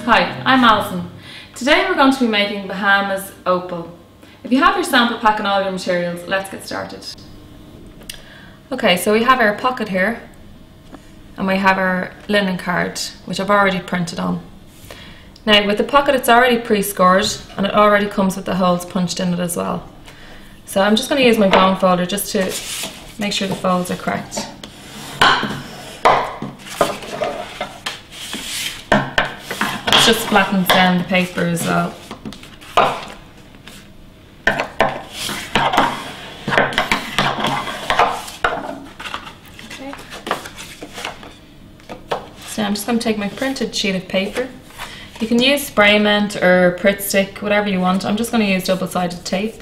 Hi, I'm Alison. Today we're going to be making Bahamas opal. If you have your sample pack and all your materials, let's get started. Okay, so we have our pocket here and we have our linen card, which I've already printed on. Now with the pocket it's already pre-scored and it already comes with the holes punched in it as well. So I'm just going to use my bone folder just to make sure the folds are correct. Just flattens down the paper as well. Okay. So I'm just going to take my printed sheet of paper. You can use spray mint or Pritt stick, whatever you want. I'm just going to use double-sided tape.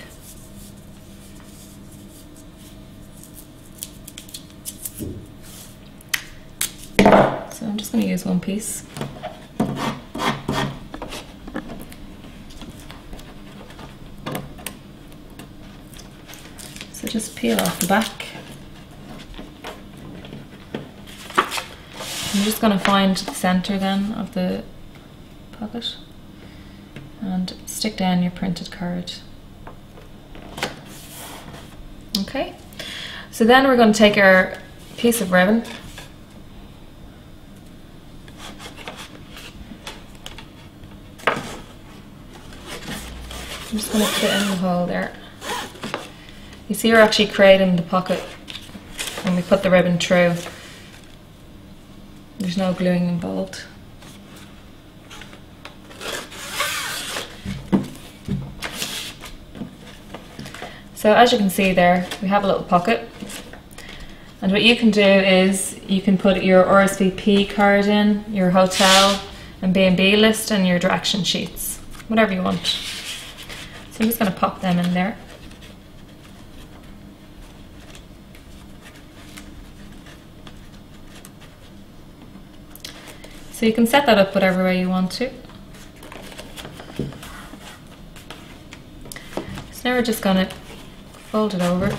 So I'm just going to use one piece. So just peel off the back. I'm just going to find the centre then of the pocket and stick down your printed card. Okay, so then we're going to take our piece of ribbon . I'm just going to put it in the hole there. You see we're actually creating the pocket when we put the ribbon through. There's no gluing involved. So as you can see there, we have a little pocket. And what you can do is you can put your RSVP card in, your hotel and B&B list and your direction sheets, whatever you want. So I'm just going to pop them in there. So you can set that up whatever way you want to. So now we're just going to fold it over.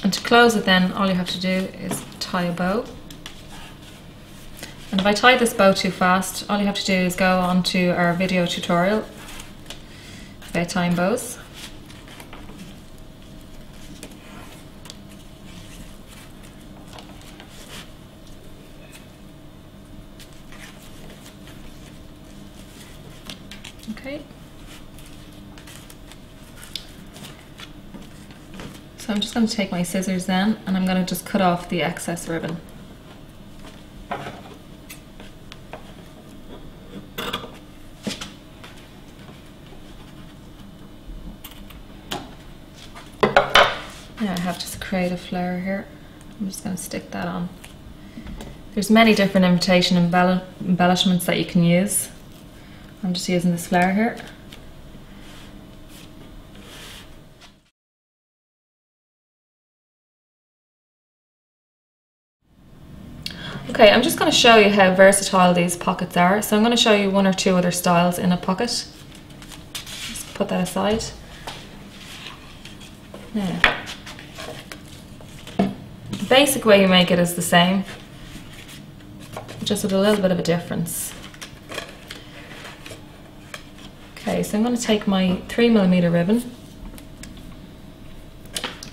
And to close it then, all you have to do is tie a bow. And if I tie this bow too fast, all you have to do is go on to our video tutorial about tying bows. Okay. So I'm just going to take my scissors then and I'm going to just cut off the excess ribbon. Now I have just a creative flower here. I'm just going to stick that on. There's many different invitation embellishments that you can use. I'm just using this flower here. Okay, I'm just going to show you how versatile these pockets are. So I'm going to show you one or two other styles in a pocket. Just put that aside. Now, the basic way you make it is the same, just with a little bit of a difference. Okay, so I'm going to take my 3mm ribbon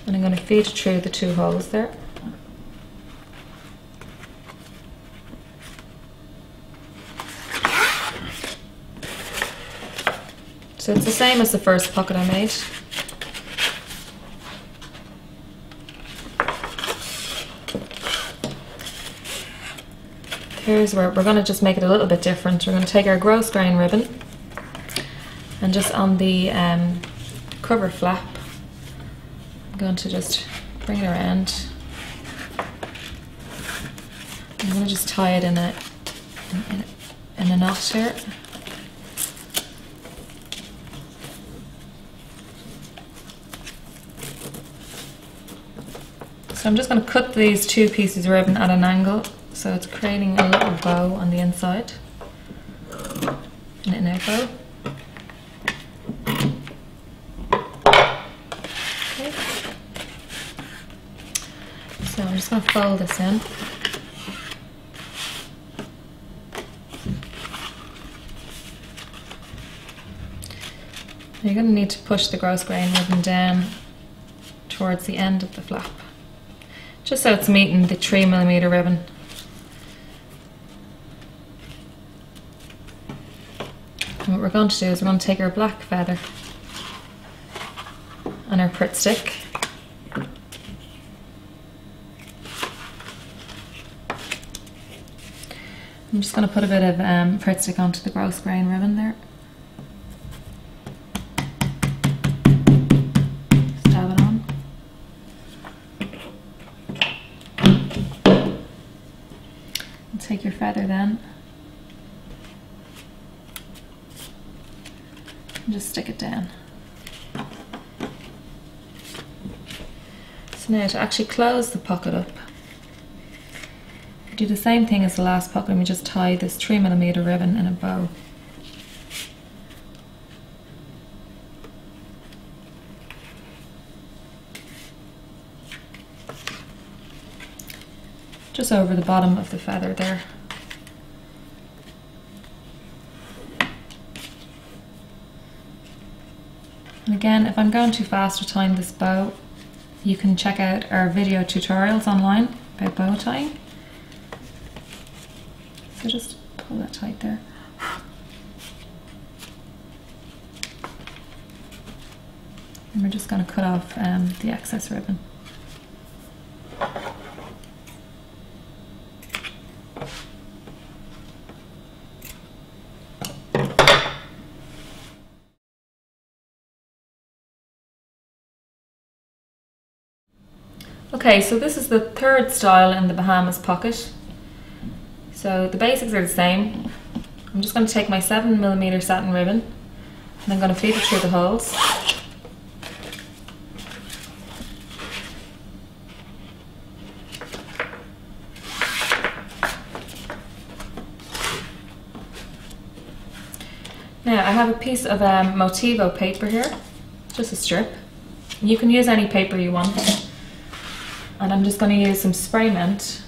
and I'm going to feed it through the two holes there. So it's the same as the first pocket I made. Here's where we're going to just make it a little bit different. We're going to take our gross grain ribbon and just on the cover flap, I'm going to just bring it around. I'm going to just tie it in a knot here. So I'm just going to cut these two pieces of ribbon at an angle, so it's creating a little bow on the inside, an in-out bow. Okay. So I'm just going to fold this in. You're going to need to push the gross grain ribbon down towards the end of the flap, just so it's meeting the 3mm ribbon. And what we're going to do is we're going to take our black feather and our Pritt stick, I'm just going to put a bit of Pritt stick onto the gross grain ribbon there. Stab it on. And take your feather then and just stick it down. So now to actually close the pocket up, do the same thing as the last pocket, and we just tie this 3mm ribbon in a bow. Just over the bottom of the feather there. And again, if I'm going too fast with tying this bow, you can check out our video tutorials online about bow tying. So just pull that tight there. And we're just going to cut off the excess ribbon. Okay, so this is the third style in the Bahamas pocket. So the basics are the same. I'm just going to take my 7mm satin ribbon and I'm going to feed it through the holes. Now I have a piece of Motivo paper here, just a strip. You can use any paper you want. And I'm just going to use some spray mint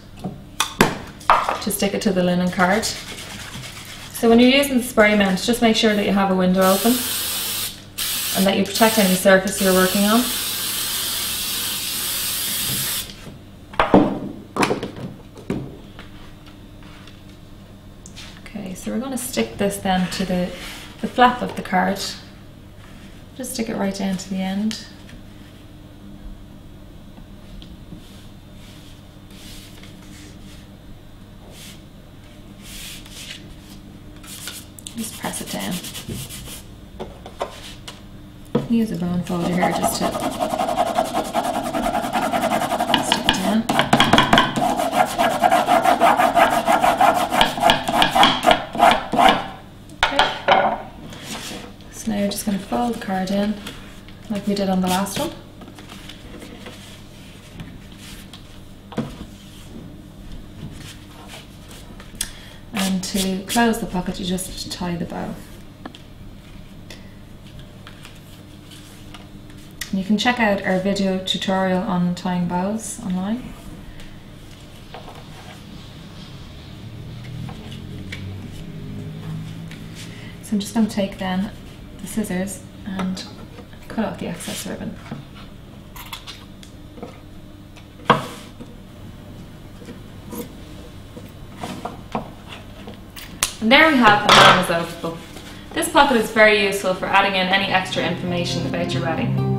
to stick it to the linen card. So when you're using the spray mint, just make sure that you have a window open and that you protect any surface you're working on. Okay, so we're going to stick this then to the flap of the card. Just stick it right down to the end. Just press it down. Use a bone folder here just to stick it down. Okay. So now you're just going to fold the card in like we did on the last one. And to close the pocket, you just tie the bow. And you can check out our video tutorial on tying bows online. So I'm just going to take then the scissors and cut off the excess ribbon. And there we have the Bahamas opal. This pocket is very useful for adding in any extra information about your wedding.